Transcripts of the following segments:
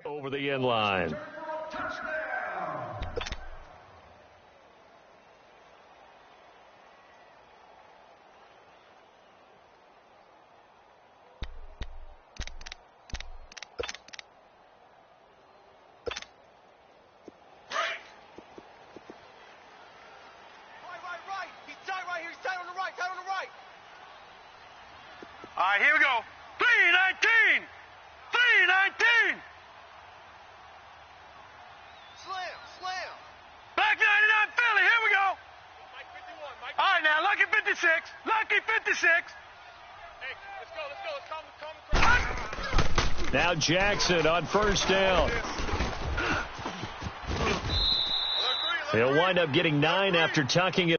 Over the end line. All right, here we go. 319! 319! Slam! Back 99 Philly, here we go! Mike 51, all right, now, Lucky 56. Lucky 56. Hey, let's go. Now Jackson on first down. He'll wind up getting 9 after tucking it.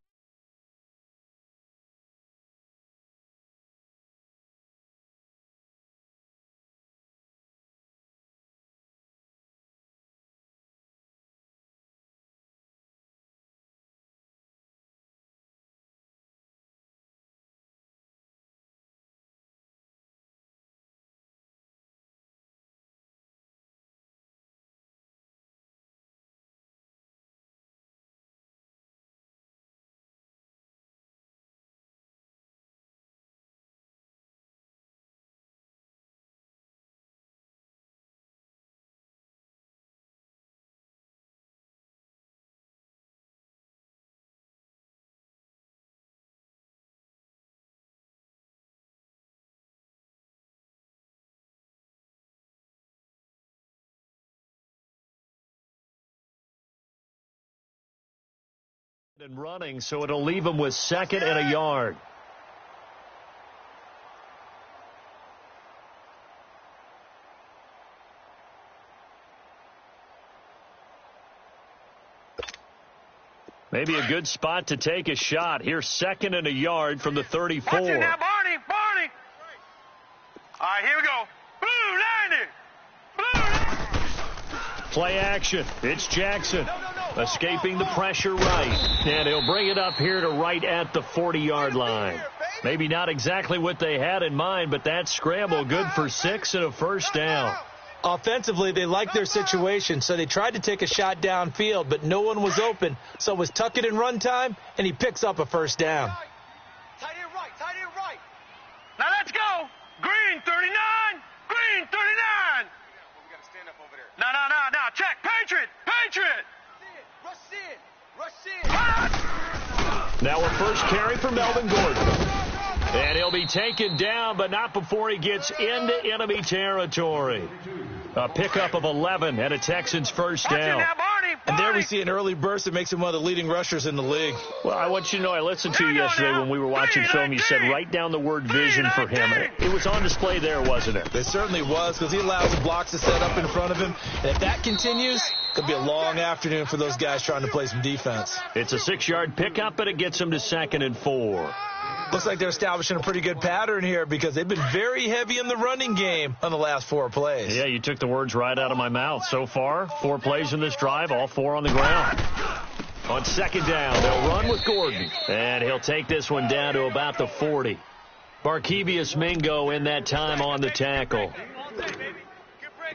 And running, so it'll leave him with 2nd and a yard. Maybe a good spot to take a shot. Here's 2nd and a yard from the 34. Watch it now, Barney! All right, here we go. Blue 90! Play action. It's Jackson. Escaping the pressure right. And he'll bring it up here to right at the 40-yard line. Maybe not exactly what they had in mind, but that scramble good for 6 and a first down. Offensively, they liked their situation, so they tried to take a shot downfield, but no one was open. So it was tuck it and run time, and he picks up a first down. Tight end right. Now let's go. Green 39. Green 39. We got to stand up over there. No. Check. Patriot. Rush in. Now a first carry for Melvin Gordon. And he'll be taken down, but not before he gets into enemy territory. A pickup of 11 and a Texans first down. And there we see an early burst that makes him one of the leading rushers in the league. Well, I want you to know, I listened to you yesterday when we were watching film. You said write down the word vision for him. It was on display there, wasn't it? It certainly was, because he allows the blocks to set up in front of him. And if that continues, it could be a long afternoon for those guys trying to play some defense. It's a 6-yard pickup, and it gets him to 2nd and 4. Looks like they're establishing a pretty good pattern here because they've been very heavy in the running game on the last 4 plays. Yeah, you took the words right out of my mouth. So far, 4 plays in this drive, all 4 on the ground. On 2nd down, they'll run with Gordon. And he'll take this one down to about the 40. Barkevius Mingo in that time on the tackle.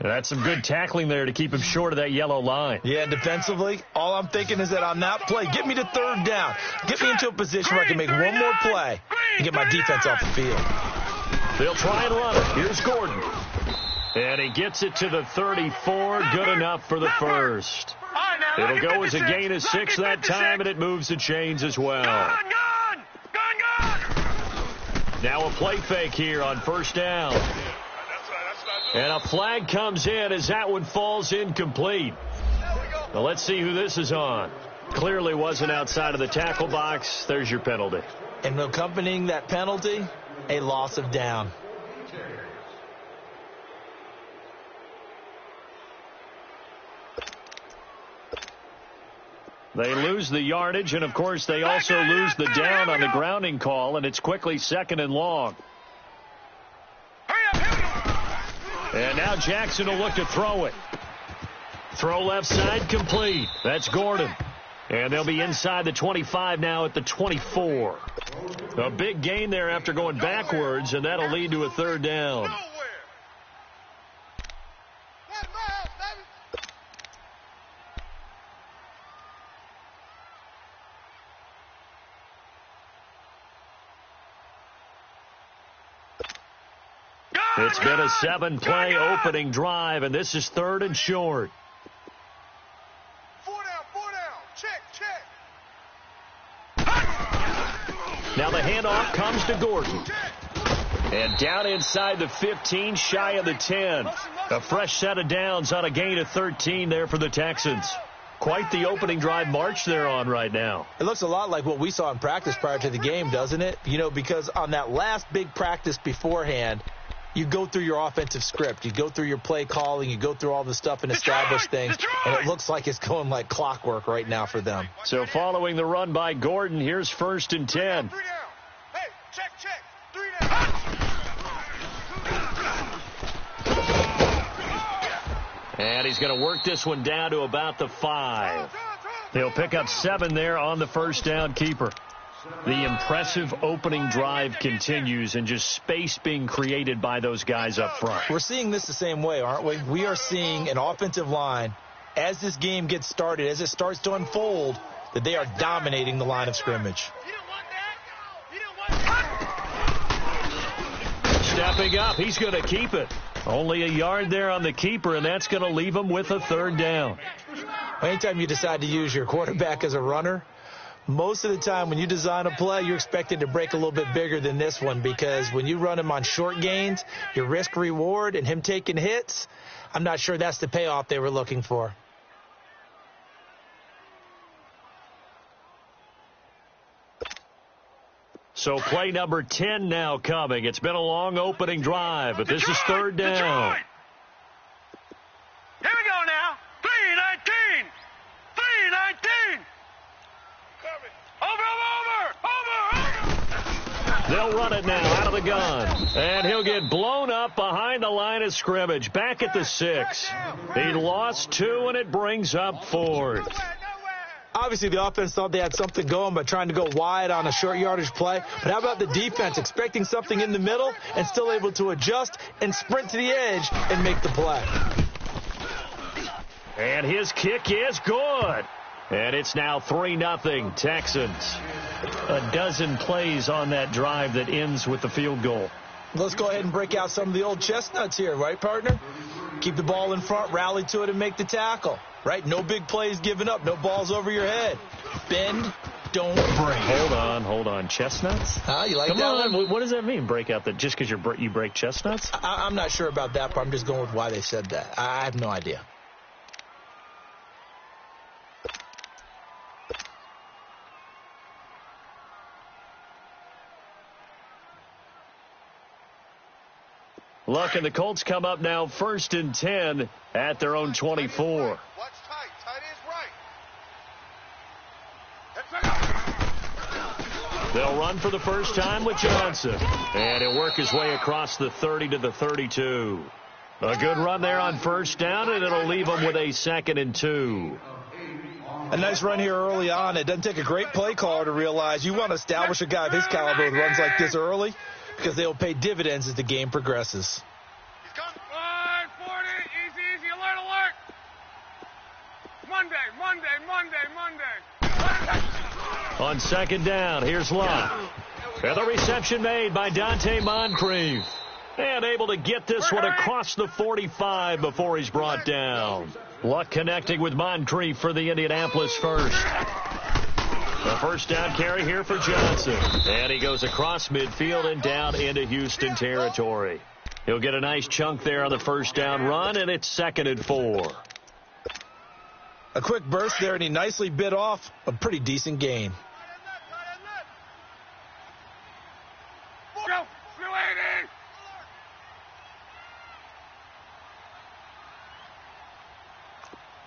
That's some good tackling there to keep him short of that yellow line. Yeah, defensively, all I'm thinking is that on that play, get me to 3rd down. Get me into a position where I can make one more play and get my defense off the field. They'll try and run it. Here's Gordon. And he gets it to the 34. Good enough for the first. It'll go as a gain of 6 that time, and it moves the chains as well. Gun! Now a play fake here on first down. And a flag comes in as that one falls incomplete. Now let's see who this is on. Clearly wasn't outside of the tackle box. There's your penalty. And accompanying that penalty, a loss of down. They lose the yardage, and of course they also lose the down on the grounding call, and it's quickly 2nd and long. And now Jackson will look to throw it. Throw left side complete. That's Gordon. And they'll be inside the 25 now at the 24. A big gain there after going backwards, and that'll lead to a 3rd down. It's been a 7-play opening drive, and this is 3rd and short. 4 down. Check. Now the handoff comes to Gordon. And down inside the 15, shy of the 10. A fresh set of downs on a gain of 13 there for the Texans. Quite the opening drive march they're on right now. It looks a lot like what we saw in practice prior to the game, doesn't it? You know, because on that last big practice beforehand, you go through your offensive script. You go through your play calling. You go through all the stuff and establish things. And it looks like it's going like clockwork right now for them. So following the run by Gordon, here's 1st and 10. 3 down. Hey, check. 3 down. And he's going to work this one down to about the 5. He'll pick up 7 there on the first down keeper. The impressive opening drive continues, and just space being created by those guys up front. We're seeing this the same way, aren't we? We are seeing an offensive line, as this game gets started, as it starts to unfold, that they are dominating the line of scrimmage. Stepping up, he's going to keep it. Only a yard there on the keeper, and that's going to leave him with a 3rd down. Anytime you decide to use your quarterback as a runner, most of the time when you design a play, you're expected to break a little bit bigger than this one, because when you run him on short gains, your risk-reward and him taking hits, I'm not sure that's the payoff they were looking for. So play number 10 now coming. It's been a long opening drive, but this is 3rd down. Here we go now. 3-19. 3-19. Over. They'll run it now out of the gun. And he'll get blown up behind the line of scrimmage. Back at the 6. He lost 2, and it brings up 4th. Obviously, the offense thought they had something going by trying to go wide on a short yardage play. But how about the defense expecting something in the middle and still able to adjust and sprint to the edge and make the play? And his kick is good. And it's now 3-0 Texans. A dozen plays on that drive that ends with the field goal. Let's go ahead and break out some of the old chestnuts here, right, partner? Keep the ball in front, rally to it, and make the tackle, right? No big plays given up, no balls over your head. Bend, don't break. Hold on. Chestnuts? You like Come that on. one? What does that mean, break out? That just because you break chestnuts? I'm not sure about that, but I'm just going with why they said that. I have no idea. Look, and the Colts come up now 1st and 10 at their own 24. Watch tight. Tight is right. They'll run for the first time with Johnson. And he'll work his way across the 30 to the 32. A good run there on 1st down, and it'll leave him with a 2nd and 2. A nice run here early on. It doesn't take a great play caller to realize you want to establish a guy of his caliber with runs like this early, because they will pay dividends as the game progresses. He's coming. 40. Easy. Alert. Monday. On 2nd down, here's Luck. And the reception made by Dante Moncrief. And able to get this one across the 45 before he's brought down. Luck connecting with Moncrief for the Indianapolis first. The first down carry here for Johnson. And he goes across midfield and down into Houston territory. He'll get a nice chunk there on the first down run, and it's 2nd and 4. A quick burst there, and he nicely bit off a pretty decent gain. Go. 280.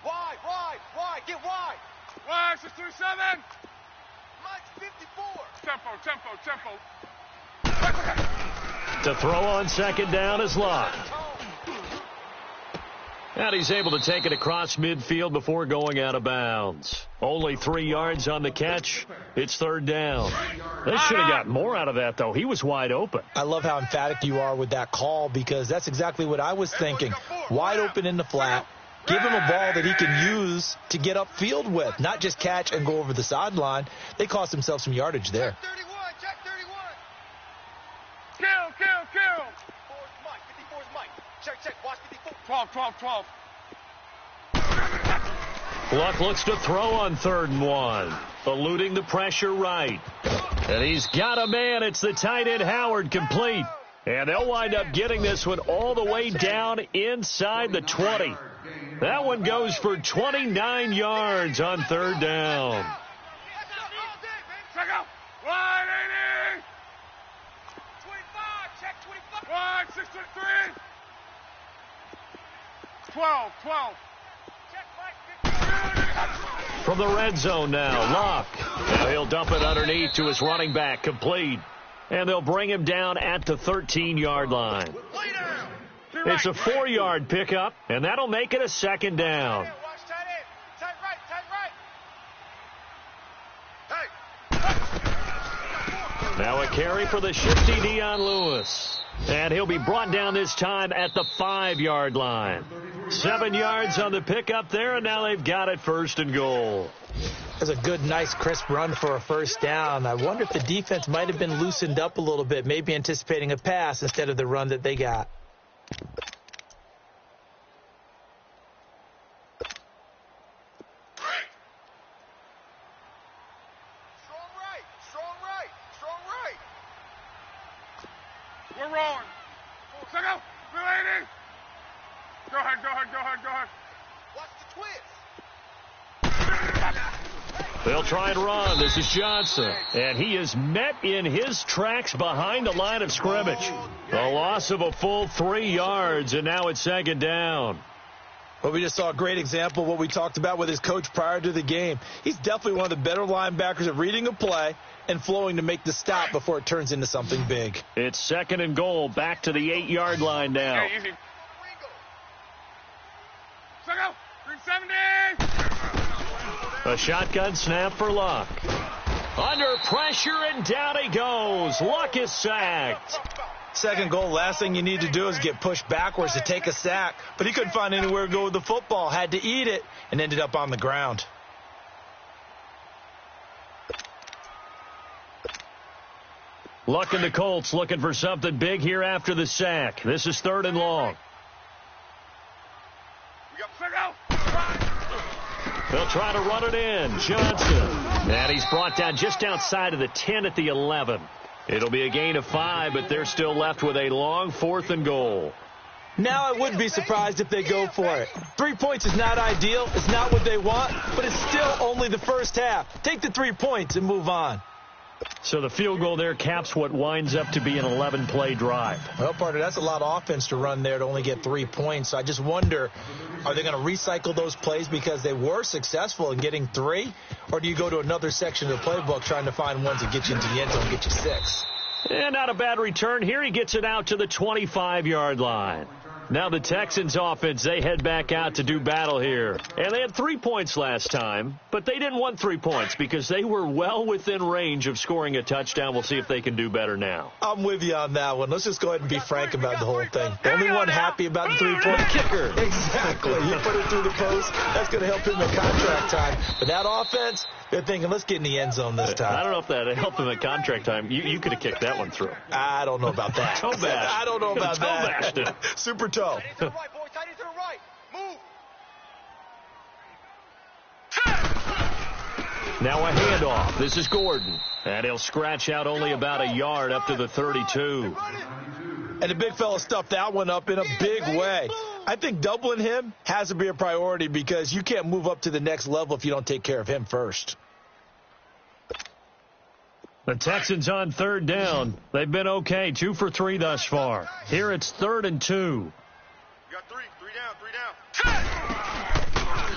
Wide. Get wide. Wide. 6-7. Mike's 54. Tempo. To throw on 2nd down is Luck. And he's able to take it across midfield before going out of bounds. Only 3 yards on the catch. It's 3rd down. They should have got more out of that, though. He was wide open. I love how emphatic you are with that call, because that's exactly what I was thinking. Wide open in the flat. Give him a ball that he can use to get upfield with, not just catch and go over the sideline. They cost themselves some yardage there. Check 31. Kill. 12. Luck looks to throw on 3rd and 1. Eluding the pressure right. And he's got a man. It's the tight end Howard, complete. And they'll wind up getting this one all the way down inside the 20. That one goes for 29 yards on 3rd down. Check out. 180. 25. Check 25. 623. 12. From the red zone now, Luck. Now he'll dump it underneath to his running back, complete. And they'll bring him down at the 13-yard line. It's a 4-yard pickup, and that'll make it a 2nd down. Now a carry for the shifty Dion Lewis. And he'll be brought down this time at the 5-yard line. 7 yards on the pickup there, and now they've got it 1st and goal. That's a good, nice, crisp run for a 1st down. I wonder if the defense might have been loosened up a little bit, maybe anticipating a pass instead of the run that they got. We're rolling. Check out. 280. Go ahead. Watch the twist. They'll try and run. This is Johnson. And he is met in his tracks behind the line of scrimmage. A loss of a full 3 yards, and now it's 2nd down. Well, we just saw a great example of what we talked about with his coach prior to the game. He's definitely one of the better linebackers at reading a play and flowing to make the stop before it turns into something big. It's 2nd and goal, back to the 8-yard line now. Okay, easy. Check out. 370. A shotgun snap for Luck. Under pressure, and down he goes. Luck is sacked. 2nd goal, last thing you need to do is get pushed backwards to take a sack. But he couldn't find anywhere to go with the football. Had to eat it and ended up on the ground. Luck and the Colts looking for something big here after the sack. This is 3rd and long. They'll try to run it in. Johnson. And he's brought down just outside of the 10 at the 11. It'll be a gain of 5, but they're still left with a long 4th and goal. Now I wouldn't be surprised if they go for it. 3 points is not ideal. It's not what they want, but it's still only the 1st half. Take the 3 points and move on. So the field goal there caps what winds up to be an 11-play drive. Well, partner, that's a lot of offense to run there to only get 3 points. So I just wonder, are they going to recycle those plays because they were successful in getting 3? Or do you go to another section of the playbook trying to find ones that get you into the end zone and get you 6? And not a bad return here. He gets it out to the 25-yard line. Now the Texans offense, they head back out to do battle here. And they had 3 points last time, but they didn't want 3 points because they were well within range of scoring a touchdown. We'll see if they can do better now. I'm with you on that one. Let's just go ahead and be frank about the whole thing. The only one happy about the 3-point kicker. Exactly. You put it through the post. That's going to help him in contract time. But that offense, they're thinking, let's get in the end zone this time. I don't know if that helped him at contract time. You could have kicked that one through. I don't know about that. Toe bash. I don't know about that. Toe bashed it. Super toe. Tight end to the right, boy. Tight end to the right. Move. Now a handoff. This is Gordon. And he'll scratch out only about a yard up to the 32. And the big fella stuffed that one up in a big way. I think doubling him has to be a priority because you can't move up to the next level if you don't take care of him first. The Texans on 3rd down. They've been okay, 2 for 3 thus far. Here it's 3rd and 2. You got 3 down.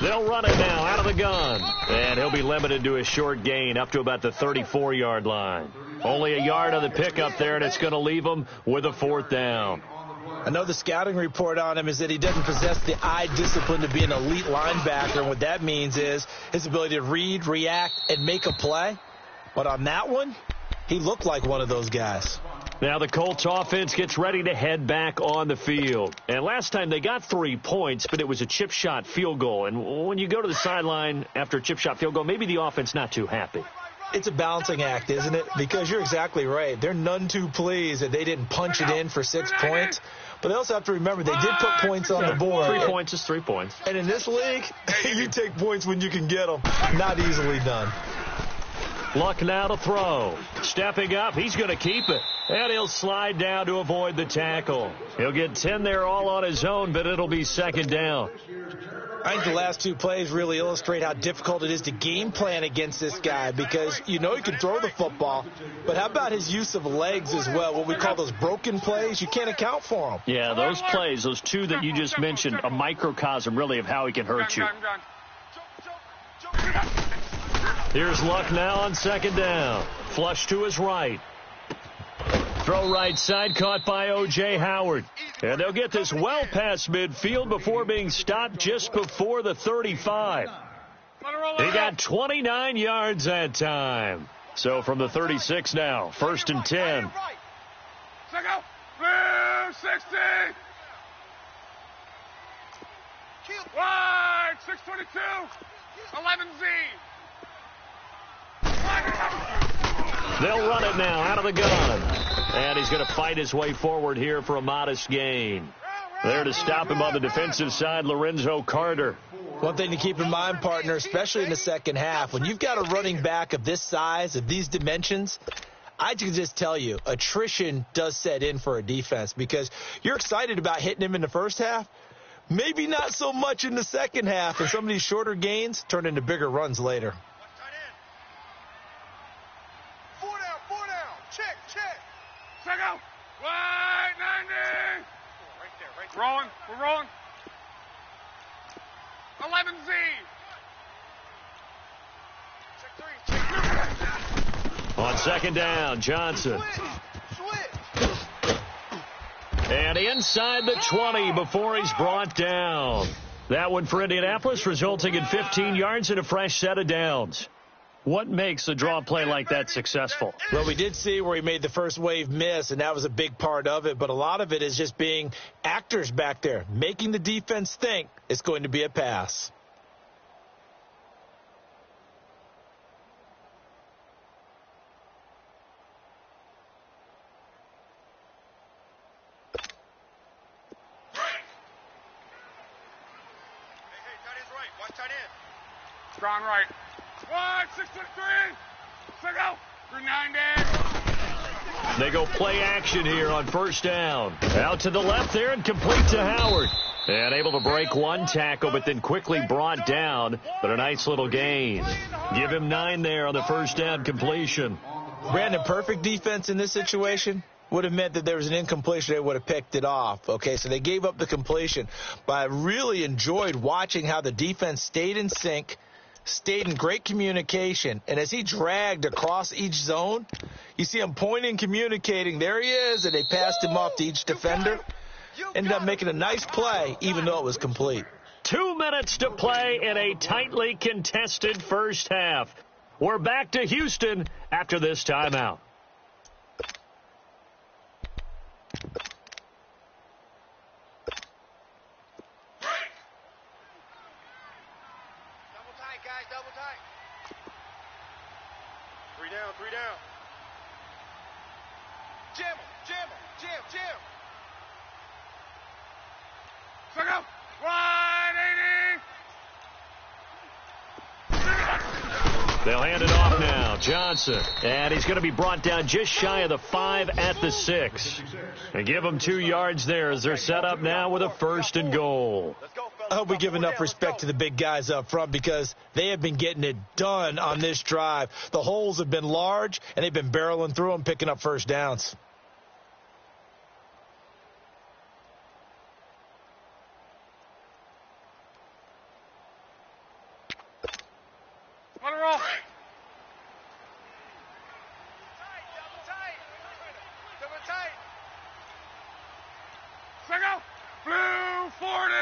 They'll run it now out of the gun. And he'll be limited to a short gain up to about the 34-yard line. Only a yard on the pickup there, and it's going to leave him with a 4th down. I know the scouting report on him is that he doesn't possess the eye discipline to be an elite linebacker. And what that means is his ability to read, react, and make a play. But on that one, he looked like one of those guys. Now the Colts offense gets ready to head back on the field. And last time they got 3 points, but it was a chip shot field goal. And when you go to the sideline after a chip shot field goal, maybe the offense not too happy. It's a balancing act, isn't it? Because you're exactly right. They're none too pleased that they didn't punch it in for 6 points. But they also have to remember they did put points on the board. 3 points is 3 points. And in this league, you take points when you can get them. Not easily done. Luck now to throw. Stepping up, he's going to keep it. And he'll slide down to avoid the tackle. He'll get 10 there all on his own, but it'll be second down. I think the last 2 plays really illustrate how difficult it is to game plan against this guy because you know he can throw the football, but how about his use of legs as well, what we call those broken plays? You can't account for them. Yeah, those plays, those 2 that you just mentioned, a microcosm really of how he can hurt you. Here's Luck now on second down. Flush to his right. Throw right side, caught by O.J. Howard. And they'll get this well past midfield before being stopped just before the 35. He got 29 yards that time. So from the 36 now, 1st and 10. Blue 60. Wide 622. 11Z. They'll run it now out of the gun. And he's going to fight his way forward here for a modest gain. There to stop him on the defensive side, Lorenzo Carter. One thing to keep in mind, partner, especially in the second half, when you've got a running back of this size, of these dimensions, I can just tell you, attrition does set in for a defense because you're excited about hitting him in the first half. Maybe not so much in the second half, and some of these shorter gains turn into bigger runs later. Check out. Wide 90. Rolling. We're rolling. 11Z. Check 3. On second down, Johnson. And inside the 20 before he's brought down. That one for Indianapolis, resulting in 15 yards and a fresh set of downs. What makes a draw play like that successful? Well, we did see where he made the first wave miss, and that was a big part of it. But a lot of it is just being actors back there, making the defense think it's going to be a pass. Strong right. 623. Go. 390. They go play action here on first down. Out to the left there and complete to Howard. And able to break one tackle, but then quickly brought down. But a nice little gain. Give him 9 there on the first down completion. Brandon, perfect defense in this situation would have meant that there was an incompletion. They would have picked it off. Okay, so they gave up the completion. But I really enjoyed watching how the defense stayed in sync, stayed in great communication, and as he dragged across each zone, you see him pointing, communicating. There he is, and they passed him off to each defender. Ended up making a nice play, even though it was complete. 2 minutes to play in a tightly contested first half. We're back to Houston after this timeout. Three down. Jam. Go. Wide 80. They'll hand it off now. Johnson. And he's going to be brought down just shy of the 5 at the 6. And give them 2 yards there as they're set up now with a 1st and goal. I hope we give enough respect to the big guys up front because they have been getting it done on this drive. The holes have been large, and they've been barreling through them, picking up first downs. Let it roll. Double tight. Go. Blue 40.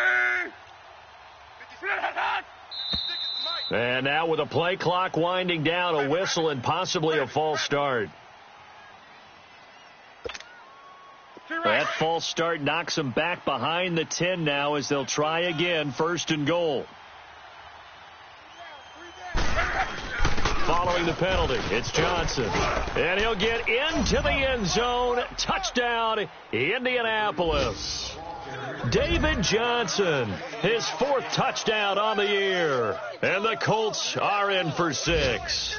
And now with a play clock winding down, a whistle and possibly a false start. That false start knocks them back behind the 10 now as they'll try again, 1st and goal. following the penalty. It's Johnson. And he'll get into the end zone. Touchdown, Indianapolis. David Johnson, his 4th touchdown on the year. And the Colts are in for 6.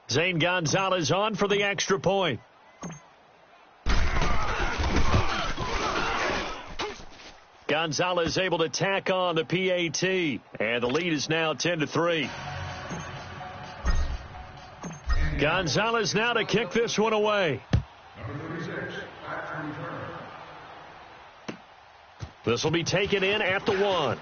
Zane Gonzalez on for the extra point. Gonzalez able to tack on the PAT, and the lead is now 10-3. Gonzalez now to kick this one away. This will be taken in at the 1.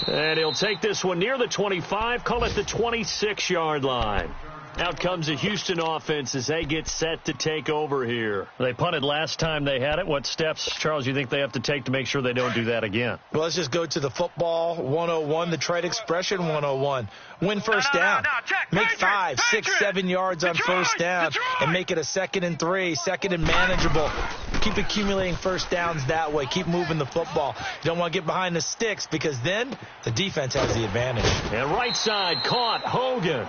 And he'll take this one near the 25, call it the 26-yard line. Out comes the Houston offense as they get set to take over here. They punted last time they had it. What steps, Charles, you think they have to take to make sure they don't do that again? Well, let's just go to the football 101, the trade expression 101. Win first down. Make 5, 6, 7 yards on first down and make it a 2nd and 3, 2nd and manageable. Keep accumulating first downs that way. Keep moving the football. You don't want to get behind the sticks because then the defense has the advantage. And right side caught Hogan.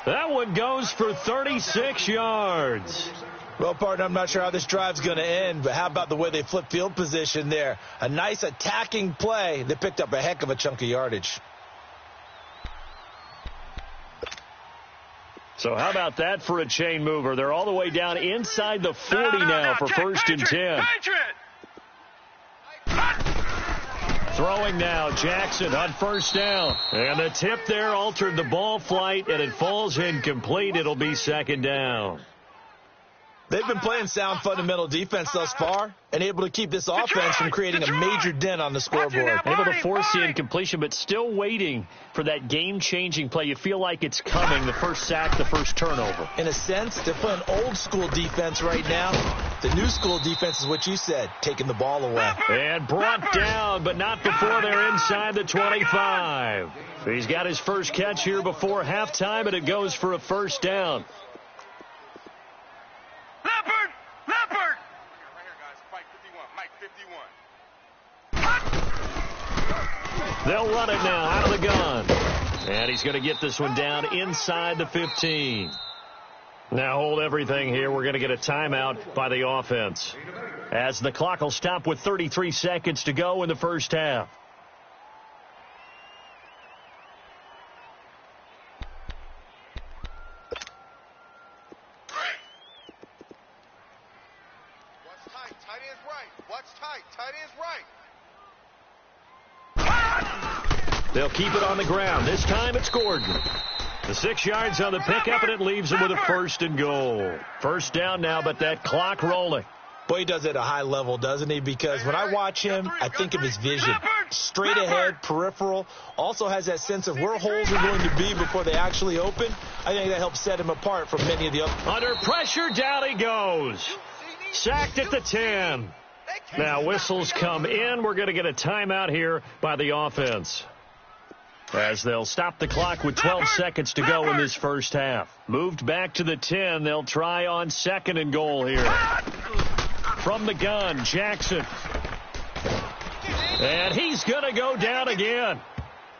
That one goes for 36 yards. Well, partner, I'm not sure how this drive's going to end, but how about the way they flip field position there? A nice attacking play. They picked up a heck of a chunk of yardage. So how about that for a chain mover? They're all the way down inside the 40 now for 1st and 10. Throwing now, Jackson on first down. And the tip there altered the ball flight, and it falls incomplete. It'll be 2nd down. They've been playing sound fundamental defense thus far and able to keep this offense from creating a major dent on the scoreboard. Able to force the incompletion, but still waiting for that game-changing play. You feel like it's coming, the first sack, the first turnover. In a sense, they're playing old-school defense right now. The new school defense is what you said, taking the ball away. And brought down, but not before they're inside the 25. He's got his first catch here before halftime, and it goes for a first down. Leopard! Right here, guys. Mike 51. They'll run it now out of the gun. And he's going to get this one down inside the 15. Now hold everything here. We're going to get a timeout by the offense, as the clock will stop with 33 seconds to go in the first half. They'll keep it on the ground. This time it's Gordon. The 6 yards on the pickup, and it leaves him with a 1st and goal. First down now, but that clock rolling. Boy, he does it at a high level, doesn't he? Because when I watch him, I think of his vision. Straight ahead, peripheral. Also has that sense of where holes are going to be before they actually open. I think that helps set him apart from many of the other. Under pressure, down he goes. Sacked at the 10. Now whistles come in. We're going to get a timeout here by the offense, as they'll stop the clock with 12 seconds to go in this first half. Moved back to the 10. They'll try on 2nd and goal here. From the gun, Jackson. And he's going to go down again.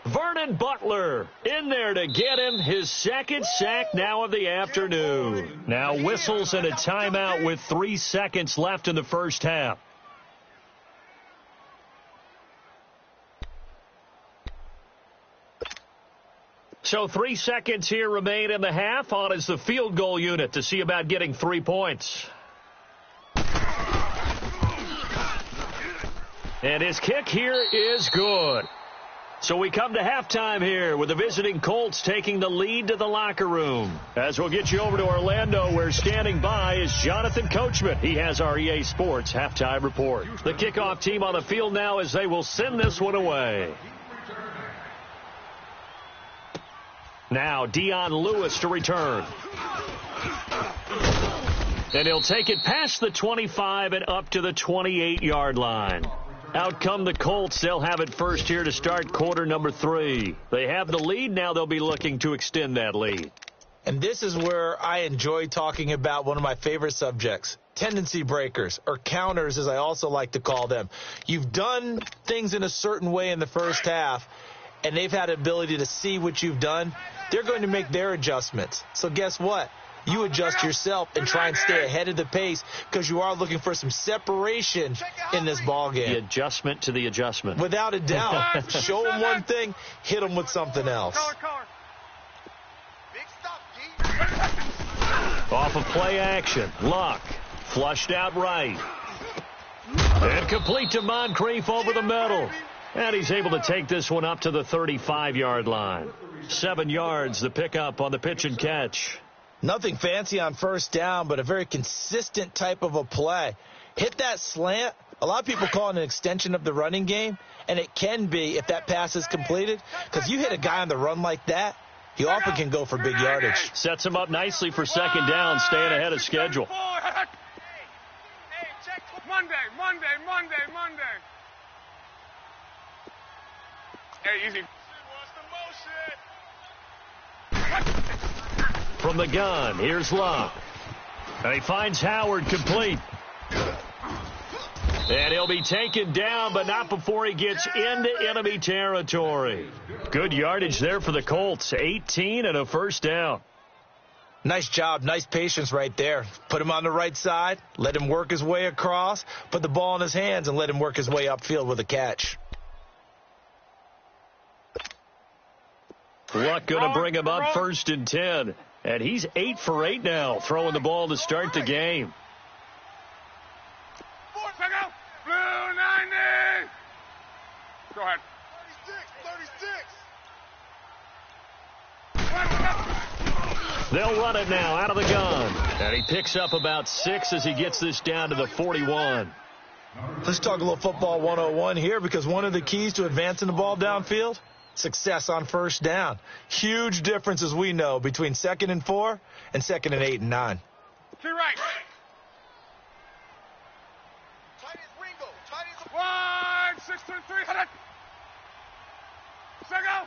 Vernon Butler in there to get him his 2nd sack now of the afternoon. Now whistles and a timeout with 3 seconds left in the first half. So 3 seconds here remain in the half. On is the field goal unit to see about getting 3 points. And his kick here is good. So we come to halftime here with the visiting Colts taking the lead to the locker room. As we'll get you over to Orlando, where standing by is Jonathan Coachman. He has our EA Sports halftime report. The kickoff team on the field now as they will send this one away. Now Dion Lewis to return. And he'll take it past the 25 and up to the 28-yard line. Out come the Colts. They'll have it first here to start quarter number 3. They have the lead. Now they'll be looking to extend that lead. And this is where I enjoy talking about one of my favorite subjects, tendency breakers, or counters as I also like to call them. You've done things in a certain way in the first half, and they've had the ability to see what you've done. They're going to make their adjustments. So guess what? You adjust yourself and try and stay ahead of the pace because you are looking for some separation in this ball game. The adjustment to the adjustment. Without a doubt. Show them one thing, hit them with something else. Off of play action. Luck. Flushed out right. And complete to Moncrief over the middle. And he's able to take this one up to the 35-yard line. 7 yards, the pickup on the pitch and catch. Nothing fancy on first down, but a very consistent type of a play. Hit that slant. A lot of people call it an extension of the running game, and it can be if that pass is completed, because you hit a guy on the run like that, he often can go for big yardage. Sets him up nicely for second down, staying ahead of schedule. Hey, check Monday. Hey, easy. From the gun, here's Luck. And he finds Howard complete. And he'll be taken down, but not before he gets into enemy territory. Good yardage there for the Colts. 18 and a first down. Nice job. Nice patience right there. Put him on the right side. Let him work his way across. Put the ball in his hands and let him work his way upfield with a catch. Luck going to bring him up first and 10. And he's 8 for 8 now, throwing the ball to start the game. Blue 90. Go ahead. 36. They'll run it now out of the gun. And he picks up about 6 as he gets this down to the 41. Let's talk a little football 101 here, because one of the keys to advancing the ball downfield, success on first down. Huge difference, as we know, between 2nd and 4 and 2nd and 8 and 9. To right. One, 6, 2, 3, hit it. Second,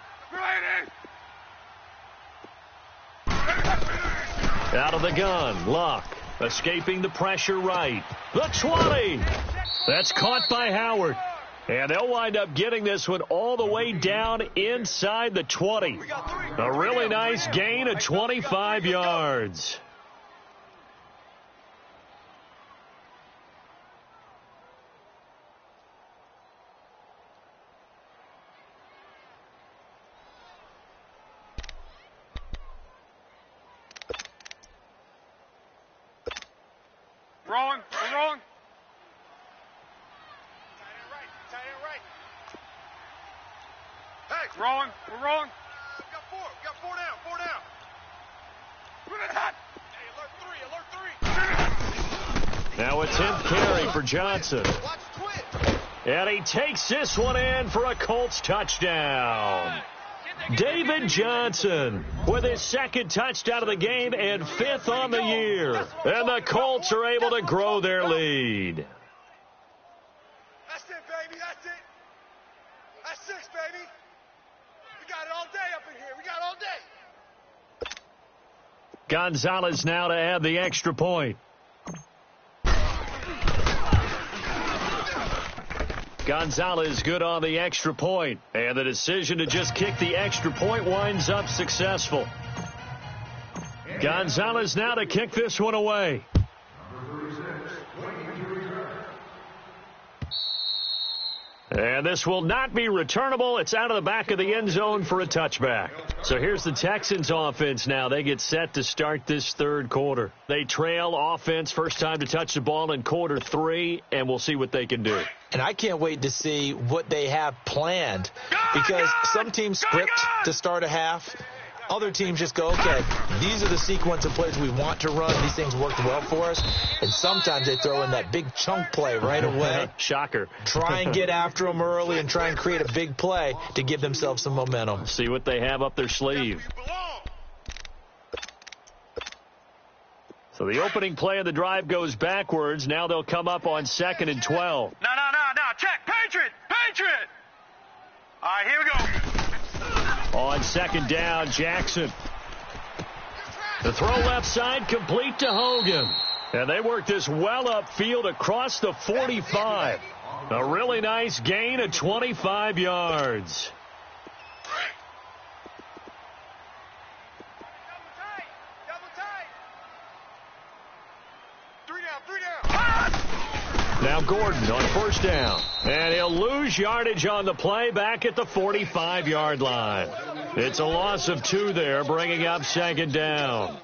Out of the gun, Luck. Escaping the pressure right. The 20. That's caught by Howard. And they'll wind up getting this one all the way down inside the 20. A really nice gain of 25 yards. Rolling. We're rolling. We got four down. Hey, alert 3. Now a 10th carry for Johnson. And he takes this one in for a Colts touchdown. David Johnson with his 2nd touchdown of the game and 5th on the year. And the Colts are able to grow their lead. That's it, baby. That's 6, baby. We got it all day up in here. We got it all day. Gonzalez now to add the extra point. Gonzalez good on the extra point, and the decision to just kick the extra point winds up successful. Gonzalez now to kick this one away. And this will not be returnable. It's out of the back of the end zone for a touchback. So here's the Texans offense now. They get set to start this 3rd quarter. They trail offense, first time to touch the ball in quarter 3, and we'll see what they can do. And I can't wait to see what they have planned, because some teams script to start a half. Other teams just go, okay, these are the sequence of plays we want to run. These things worked well for us. And sometimes they throw in that big chunk play right away. Shocker. Try and get after them early and try and create a big play to give themselves some momentum. See what they have up their sleeve. So the opening play of the drive goes backwards. Now they'll come up on 2nd and 12. No. Check. Patriots. Patriot. All right, here we go. On second down, Jackson. The throw left side, complete to Hogan. And they work this well upfield across the 45. A really nice gain of 25 yards. Now Gordon on first down. And he'll lose yardage on the play back at the 45-yard line. It's a loss of 2 there, bringing up second down.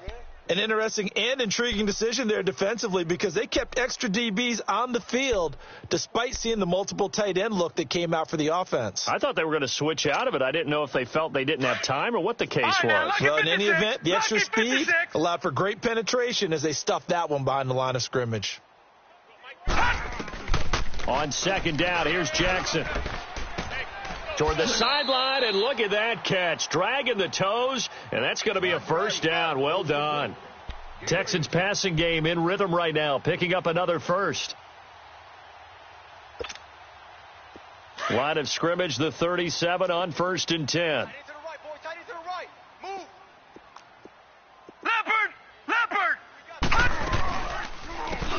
An interesting and intriguing decision there defensively because they kept extra DBs on the field despite seeing the multiple tight end look that came out for the offense. I thought they were going to switch out of it. I didn't know if they felt they didn't have time or what the case was. Well, in any event, the extra speed allowed for great penetration as they stuffed that one behind the line of scrimmage. On second down, here's Jackson. Toward the sideline, and look at that catch. Dragging the toes, and that's going to be a first down. Well done. Texans passing game in rhythm right now, picking up another first. Line of scrimmage, the 37 on 1st and 10.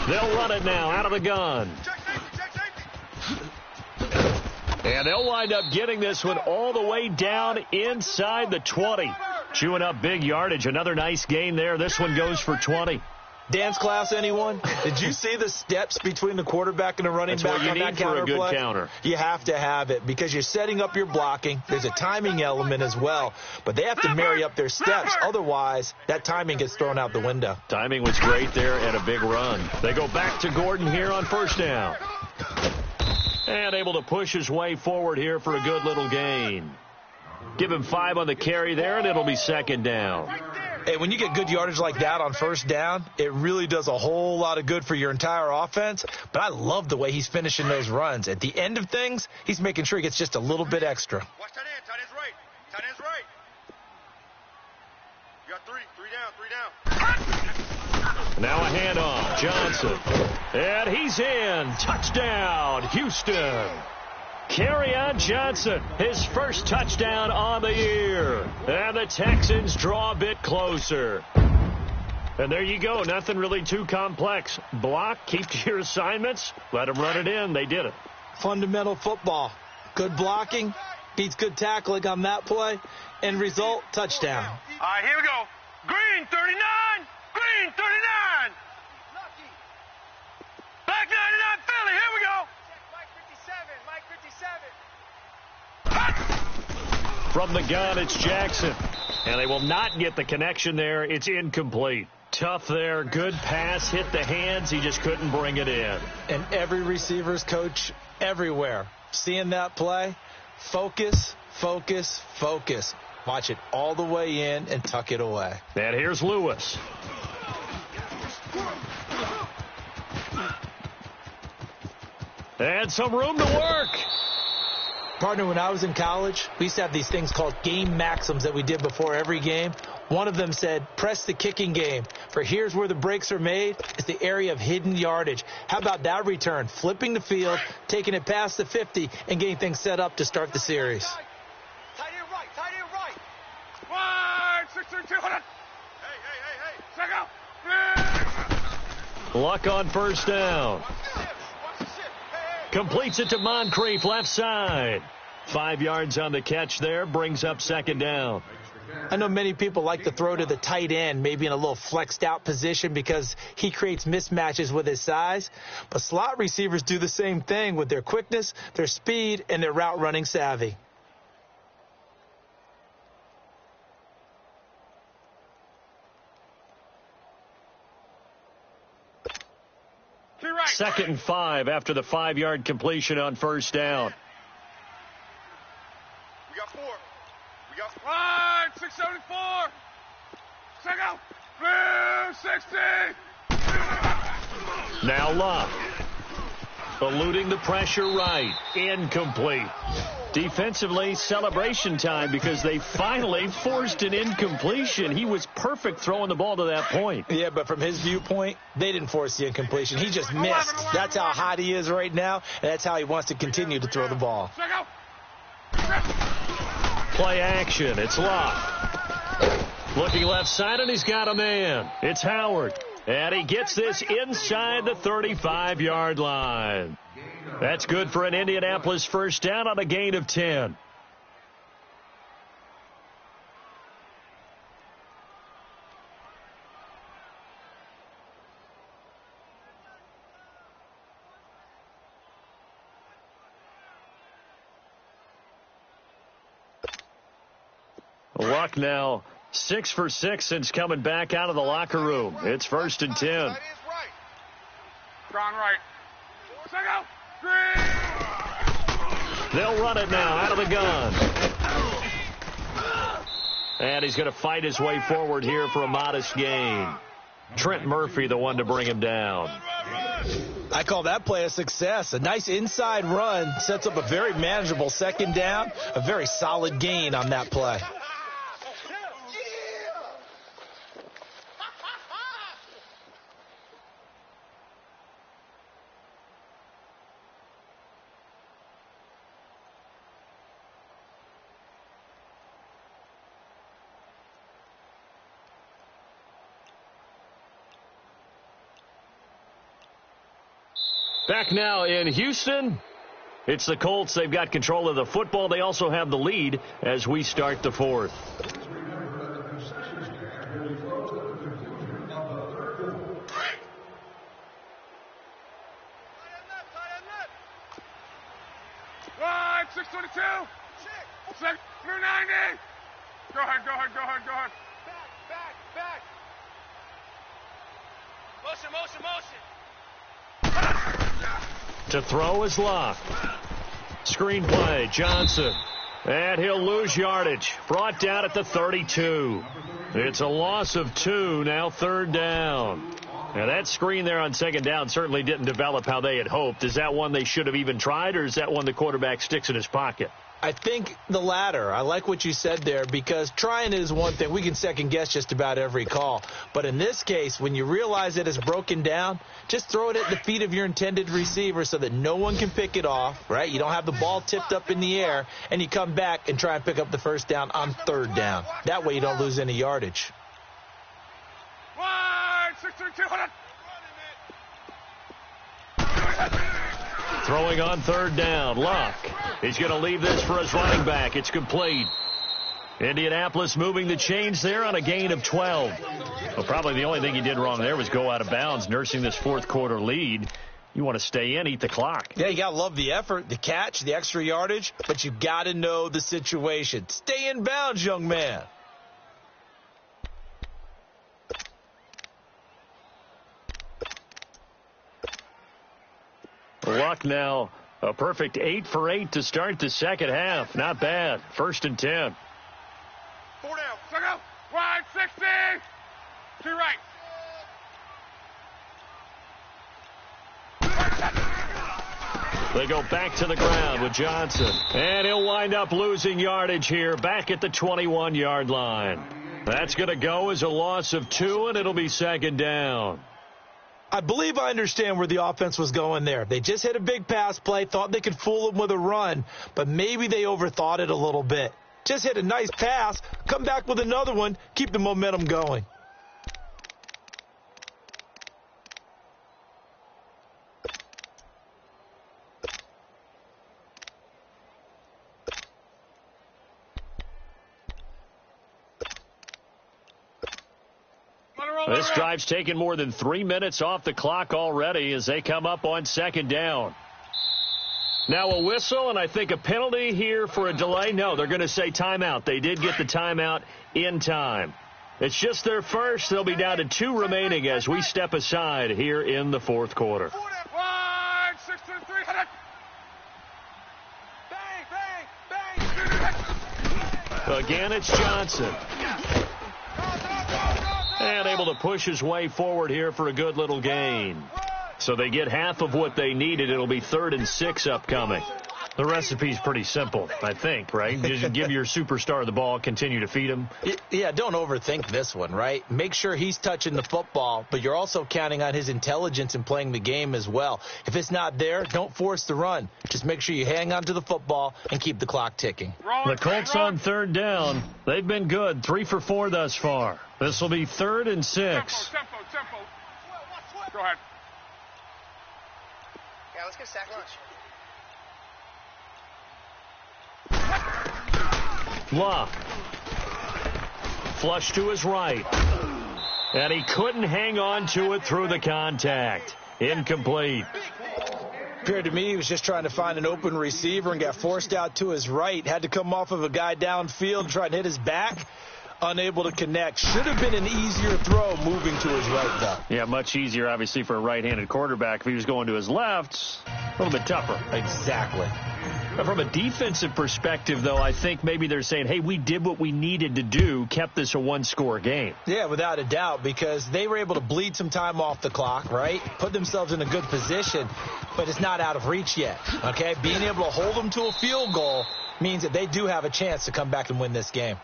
They'll run it now out of the gun. And they'll wind up getting this one all the way down inside the 20. Chewing up big yardage. Another nice gain there. This one goes for 20. Dance class, anyone? Did you see the steps between the quarterback and the running back on that counter play? That's what you need for a good counter. You have to have it because you're setting up your blocking. There's a timing element as well, but they have to marry up their steps. Otherwise, that timing gets thrown out the window. Timing was great there and a big run. They go back to Gordon here on first down. And able to push his way forward here for a good little gain. Give him 5 on the carry there, and it'll be second down. Hey, when you get good yardage like that on first down, it really does a whole lot of good for your entire offense. But I love the way he's finishing those runs. At the end of things, he's making sure he gets just a little bit extra. Watch tight end. Tight end's right. Tight end's right. You got 3. 3 down. Now a handoff. Johnson. And he's in. Touchdown, Houston. Kerryon Johnson, his first touchdown on the year. And the Texans draw a bit closer. And there you go. Nothing really too complex. Block, keep to your assignments, let them run it in. They did it. Fundamental football. Good blocking beats good tackling on that play. End result, touchdown. All right, here we go. Green 39. Green 39. Black 99 Philly. Here we go. Mike 57. From the gun, it's Jackson. And they will not get the connection there. It's incomplete. Tough there. Good pass. Hit the hands. He just couldn't bring it in. And every receiver's coach everywhere, seeing that play, focus, focus, focus. Watch it all the way in and tuck it away. And here's Lewis. And some room to work. Partner, when I was in college, we used to have these things called game maxims that we did before every game. One of them said, press the kicking game. For here's where the breaks are made. It's the area of hidden yardage. How about that return? Flipping the field, taking it past the 50, and getting things set up to start the series. Tight end right. Tight end right. 1, 6, 2, hold on. Hey. Check out. Luck on first down. Completes it to Moncrief, left side. 5 yards on the catch there, brings up second down. I know many people like to throw to the tight end, maybe in a little flexed out position because he creates mismatches with his size. But slot receivers do the same thing with their quickness, their speed, and their route running savvy. Right. 2nd and 5 after the 5-yard completion on first down. We got 4. We got 5, 674. Check out. 60. Now Luck. Eluding the pressure right. Incomplete. Defensively, celebration time because they finally forced an incompletion. He was perfect throwing the ball to that point. Yeah, but from his viewpoint, they didn't force the incompletion. He just missed. That's how hot he is right now, and that's how he wants to continue to throw the ball. Play action. It's Locke. Looking left side, and he's got a man. It's Howard. And he gets this inside the 35-yard line. That's good for an Indianapolis first down on a gain of 10. Luck now 6 for 6 since coming back out of the locker room. It's 1st and 10. Strong right. They'll run it now out of the gun. And he's going to fight his way forward here for a modest gain. Trent Murphy, the one to bring him down. I call that play a success. A nice inside run sets up a very manageable second down. A very solid gain on that play. Back now in Houston, it's the Colts. They've got control of the football. They also have the lead as we start the fourth. Right, 622. 690. Go ahead. Back. Motion. To throw is Locke. Screen play, Johnson. And he'll lose yardage. Brought down at the 32. It's a loss of 2, now 3rd down. Now that screen there on 2nd down certainly didn't develop how they had hoped. Is that one they should have even tried, or is that one the quarterback sticks in his pocket? I think the latter. I like what you said there, because trying is one thing. We can second guess just about every call. But in this case, when you realize it is broken down, just throw it at the feet of your intended receiver so that no one can pick it off, right? You don't have the ball tipped up in the air, and you come back and try and pick up the first down on 3rd down. That way you don't lose any yardage. 632, hold on. Throwing on 3rd down, Locke. He's going to leave this for his running back. It's complete. Indianapolis moving the chains there on a gain of 12. Well, probably the only thing he did wrong there was go out of bounds, nursing this 4th quarter lead. You want to stay in, eat the clock. Yeah, you got to love the effort, the catch, the extra yardage, but you got to know the situation. Stay in bounds, young man. Luck now a perfect 8 for 8 to start the second half. Not bad. 1st and 10. 4 down. So go. Wide 60. 2 right. They go back to the ground with Johnson. And he'll wind up losing yardage here back at the 21-yard line. That's going to go as a loss of 2, and it'll be 2nd down. I believe I understand where the offense was going there. They just hit a big pass play, thought they could fool them with a run, but maybe they overthought it a little bit. Just hit a nice pass, come back with another one, keep the momentum going. This drive's taken more than 3 minutes off the clock already as they come up on 2nd down. Now a whistle, and I think a penalty here for a delay. No, they're going to say timeout. They did get the timeout in time. It's just their first. They'll be down to 2 remaining as we step aside here in the 4th quarter. Wide 6-3. Bang. Again, it's Johnson. And able to push his way forward here for a good little gain. So they get half of what they needed. It'll be 3rd and 6 upcoming. The recipe's pretty simple, I think, right? Just give your superstar the ball, continue to feed him. Yeah, don't overthink this one, right? Make sure he's touching the football, but you're also counting on his intelligence in playing the game as well. If it's not there, don't force the run. Just make sure you hang on to the football and keep the clock ticking. The Colts on third down. They've been good, 3 for 4 thus far. This will be 3rd and 6. Tempo. Go ahead. Yeah, let's get a sack lunch. Luck. Flush to his right. And he couldn't hang on to it through the contact. Incomplete. Appeared to me he was just trying to find an open receiver and got forced out to his right. Had to come off of a guy downfield and try and hit his back. Unable to connect. Should have been an easier throw moving to his right, though. Yeah, much easier, obviously, for a right-handed quarterback. If he was going to his left, a little bit tougher. Exactly. But from a defensive perspective, though, I think maybe they're saying, hey, we did what we needed to do, kept this a one-score game. Yeah, without a doubt, because they were able to bleed some time off the clock, right? Put themselves in a good position, but it's not out of reach yet, okay? Being able to hold them to a field goal means that they do have a chance to come back and win this game.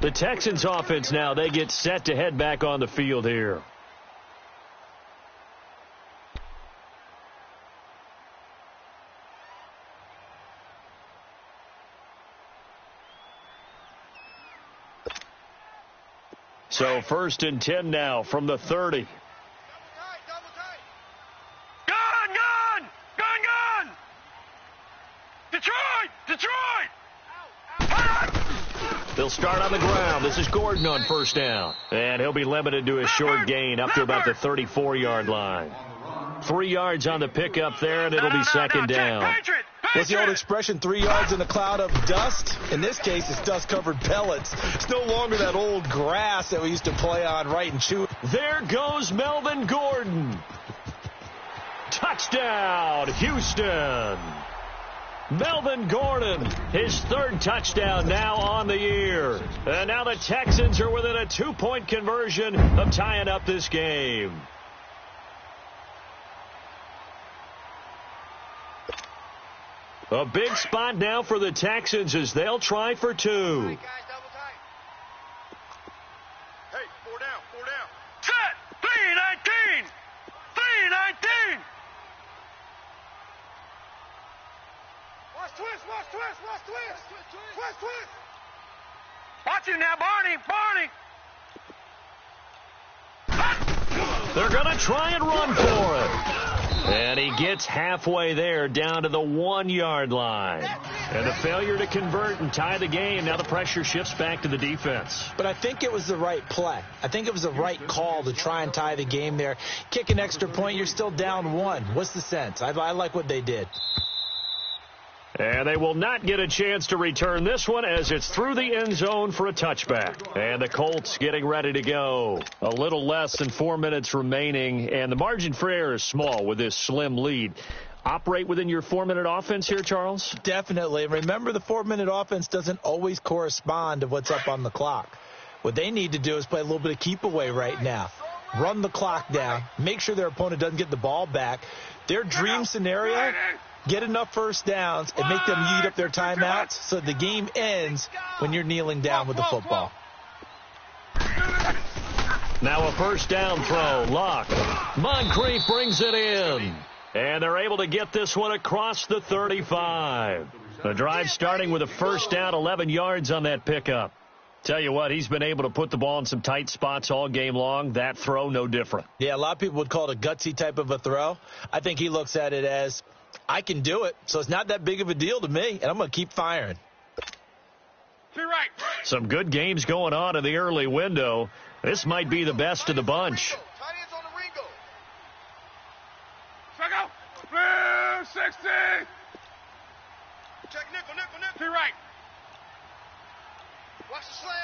The Texans offense now, they get set to head back on the field here. So 1st and 10 now from the 30. Gun! Detroit! They'll start on the ground. This is Gordon on 1st down. And he'll be limited to a short gain up to about the 34-yard line. 3 yards on the pickup there, and it'll be 2nd down. What's the old expression, 3 yards in a cloud of dust? In this case, it's dust-covered pellets. It's no longer that old grass that we used to play on, right, and chew. There goes Melvin Gordon. Touchdown, Houston. Melvin Gordon, his 3rd touchdown now on the year. And now the Texans are within a 2-point conversion of tying up this game. A big spot now for the Texans as they'll try for 2. All right, guys, double tight. Hey, 4 down. Set! 3-19! Watch twist. Watch him now, Barney! They're going to try and run for it. And he gets halfway there, down to the 1-yard line. And the failure to convert and tie the game. Now the pressure shifts back to the defense. But I think it was the right play. I think it was the right call to try and tie the game there. Kick an extra point, you're still down 1. What's the sense? I like what they did. And they will not get a chance to return this one as it's through the end zone for a touchback. And the Colts getting ready to go. A little less than 4 minutes remaining, and the margin for error is small with this slim lead. Operate within your 4-minute offense here, Charles? Definitely. Remember, the 4-minute offense doesn't always correspond to what's up on the clock. What they need to do is play a little bit of keep away right now. Run the clock down. Make sure their opponent doesn't get the ball back. Their dream scenario, get enough first downs and make them eat up their timeouts so the game ends when you're kneeling down with the football. Now a 1st down throw. Luck. Moncrief brings it in. And they're able to get this one across the 35. The drive starting with a 1st down, 11 yards on that pickup. Tell you what, he's been able to put the ball in some tight spots all game long. That throw, no different. Yeah, a lot of people would call it a gutsy type of a throw. I think he looks at it as, I can do it, so it's not that big of a deal to me, and I'm going to keep firing. Right. Some good games going on in the early window. This might be the best of the bunch. Tight ends on the Ringo. Check out. 60. Check nickel. To your right. Watch the slant.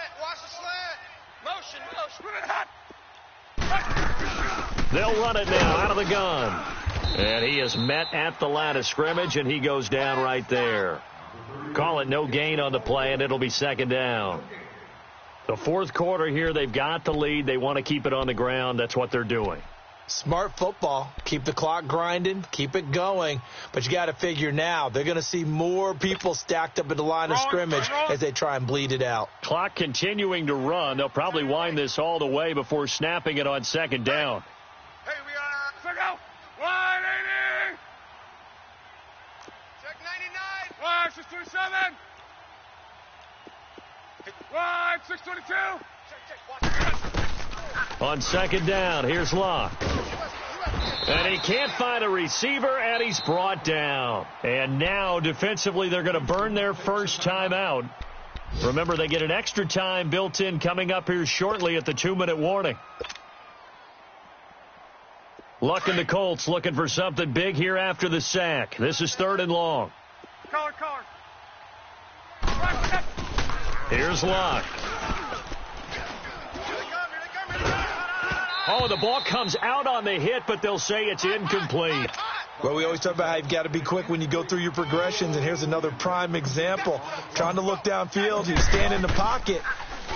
Motion. They'll run it now out of the gun. And he is met at the line of scrimmage, and he goes down right there. Call it no gain on the play, and it'll be 2nd down. The 4th quarter here, they've got the lead. They want to keep it on the ground. That's what they're doing. Smart football. Keep the clock grinding. Keep it going. But you got to figure now, they're going to see more people stacked up at the line of scrimmage as they try and bleed it out. Clock continuing to run. They'll probably wind this all the way before snapping it on second down. Hey, we are. Check out. 180. Check 99. Wide 627. Wide 622. On second down, here's Locke. And he can't find a receiver, and he's brought down. And now, defensively, they're going to burn their first time out. Remember, they get an extra time built in coming up here shortly at the 2-minute warning. Luck and the Colts looking for something big here after the sack. This is 3rd and long. Color. Here's Locke. Oh, the ball comes out on the hit, but they'll say it's incomplete. Well, we always talk about how you've got to be quick when you go through your progressions, and here's another prime example. Trying to look downfield, he's standing in the pocket,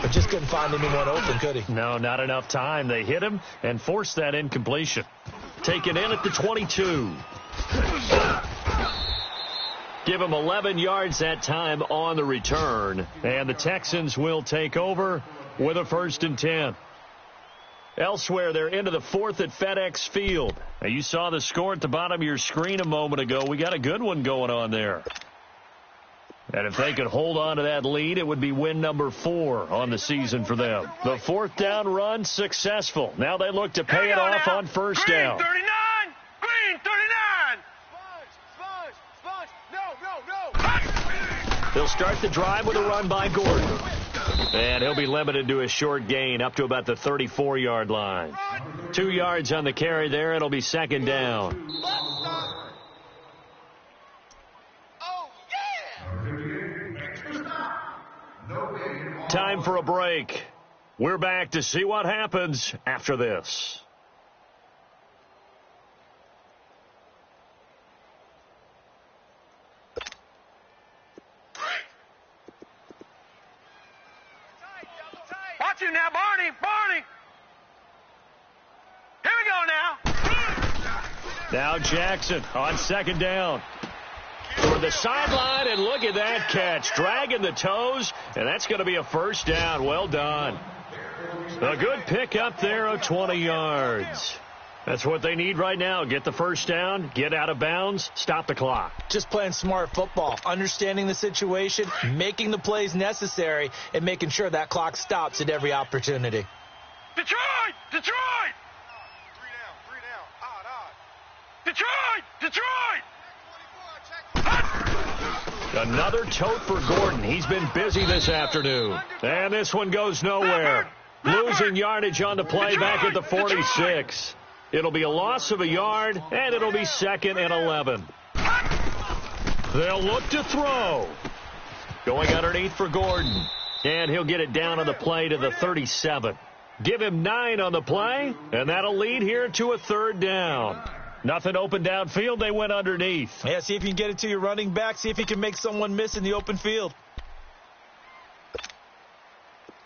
but just couldn't find anyone open, could he? No, not enough time. They hit him and forced that incompletion. Taken in at the 22. Give him 11 yards that time on the return, and the Texans will take over with a 1st and 10. Elsewhere, they're into the 4th at FedEx Field. Now, you saw the score at the bottom of your screen a moment ago. We got a good one going on there. And if they could hold on to that lead, it would be win number 4 on the season for them. The 4th down run successful. Now they look to pay it off on 1st down. Green 39! Green 39! No. They'll start the drive with a run by Gordon. And he'll be limited to a short gain up to about the 34-yard line. 2 yards on the carry there. It'll be 2nd down. Oh, yeah! Time for a break. We're back to see what happens after this. Watch you now, Barney! Here we go now! Now Jackson on 2nd down. For the sideline, and look at that catch. Dragging the toes, and that's going to be a 1st down. Well done. A good pick up there of 20 yards. That's what they need right now. Get the 1st down, get out of bounds, stop the clock. Just playing smart football, understanding the situation, making the plays necessary, and making sure that clock stops at every opportunity. Detroit! 3 down. Odd. Detroit! 24, check. Another tote for Gordon. He's been busy this afternoon. And this one goes nowhere. Losing yardage on the play back at the 46. It'll be a loss of a yard, and it'll be 2nd and 11. They'll look to throw. Going underneath for Gordon. And he'll get it down on the play to the 37. Give him 9 on the play, and that'll lead here to a 3rd down. Nothing open downfield. They went underneath. Yeah, see if you can get it to your running back. See if you can make someone miss in the open field.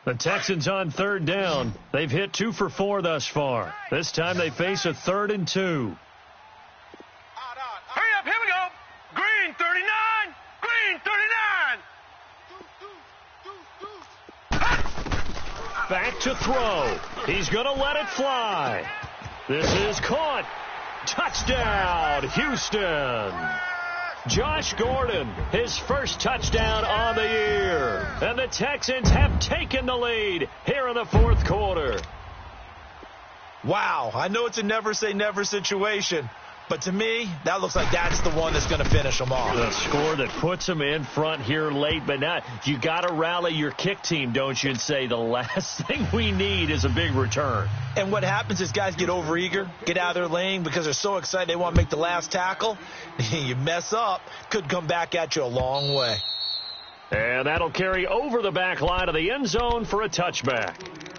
The Texans on 3rd down. They've hit 2 for 4 thus far. This time they face a 3rd and 2. Hurry up, here we go! Green 39! Green 39! Back to throw. He's going to let it fly. This is caught. Touchdown, Houston. Josh Gordon, his first touchdown on the year. And the Texans have taken the lead here in the 4th quarter. Wow, I know it's a never say never situation, but to me, that looks like that's the one that's going to finish them off. The score that puts them in front here late, but now you got to rally your kick team, don't you, and say the last thing we need is a big return. And what happens is guys get overeager, get out of their lane because they're so excited they want to make the last tackle. You mess up, could come back at you a long way. And that'll carry over the back line of the end zone for a touchback.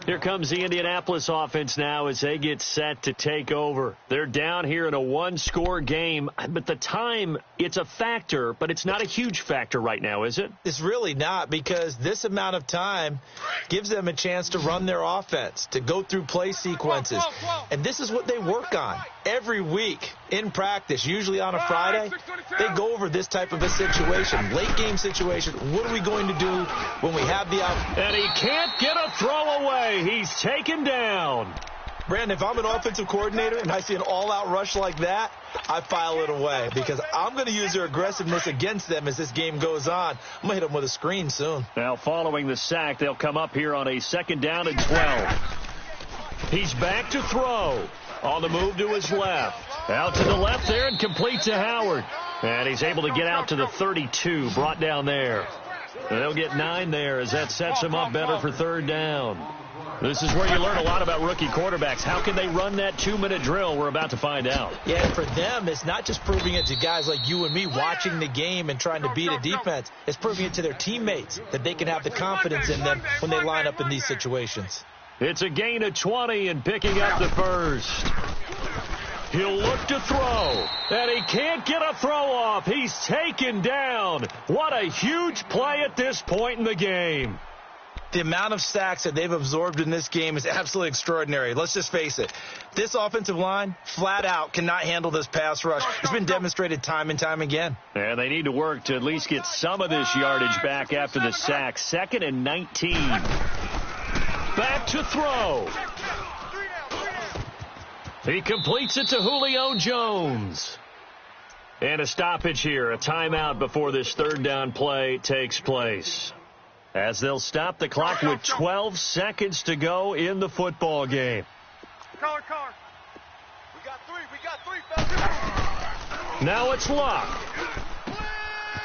Here comes the Indianapolis offense now as they get set to take over. They're down here in a one-score game, but the time, it's a factor, but it's not a huge factor right now, is it? It's really not, because this amount of time gives them a chance to run their offense, to go through play sequences. And this is what they work on every week in practice, usually on a Friday. They go over this type of a situation, late-game situation. What are we going to do when we have the opportunity? And he can't get a throw away. He's taken down. Brandon, if I'm an offensive coordinator and I see an all-out rush like that, I file it away, because I'm going to use their aggressiveness against them as this game goes on. I'm going to hit them with a screen soon. Now, following the sack, they'll come up here on a 2nd down and 12. He's back to throw. On the move to his left. Out to the left there and complete to Howard. And he's able to get out to the 32, brought down there. And they'll get 9 there as that sets him up better for 3rd down. This is where you learn a lot about rookie quarterbacks. How can they run that 2-minute drill? We're about to find out. Yeah, and for them, it's not just proving it to guys like you and me watching the game and trying to beat a defense. It's proving it to their teammates that they can have the confidence in them when they line up in these situations. It's a gain of 20 and picking up the first. He'll look to throw, and he can't get a throw off. He's taken down. What a huge play at this point in the game. The amount of sacks that they've absorbed in this game is absolutely extraordinary. Let's just face it. This offensive line, flat out, cannot handle this pass rush. It's been demonstrated time and time again. And they need to work to at least get some of this yardage back after the sack. 2nd and 19. Back to throw. He completes it to Julio Jones. And a stoppage here, a timeout before this 3rd down play takes place. As they'll stop the clock with 12 seconds to go in the football game. Color. We got 3. Now it's Luck.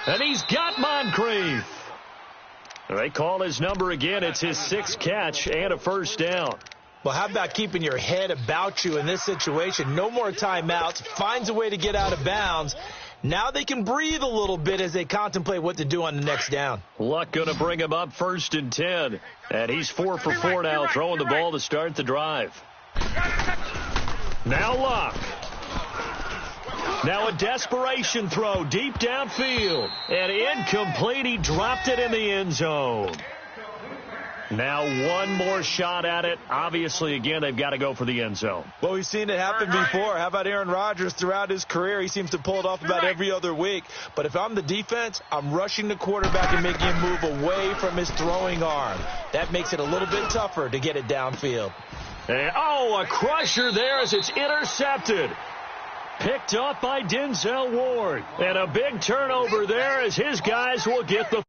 And he's got Moncrief. They call his number again. It's his 6th catch and a 1st down. Well, how about keeping your head about you in this situation? No more timeouts. Finds a way to get out of bounds. Now they can breathe a little bit as they contemplate what to do on the next down. Luck going to bring him up 1st and 10. And he's 4 for 4 now, throwing the ball to start the drive. Now Luck. Now a desperation throw deep downfield. And incomplete. He dropped it in the end zone. Now one more shot at it. Obviously, again, they've got to go for the end zone. Well, we've seen it happen before. How about Aaron Rodgers throughout his career? He seems to pull it off about every other week. But if I'm the defense, I'm rushing the quarterback and making him move away from his throwing arm. That makes it a little bit tougher to get it downfield. And, a crusher there as it's intercepted. Picked up by Denzel Ward. And a big turnover there as his guys will get the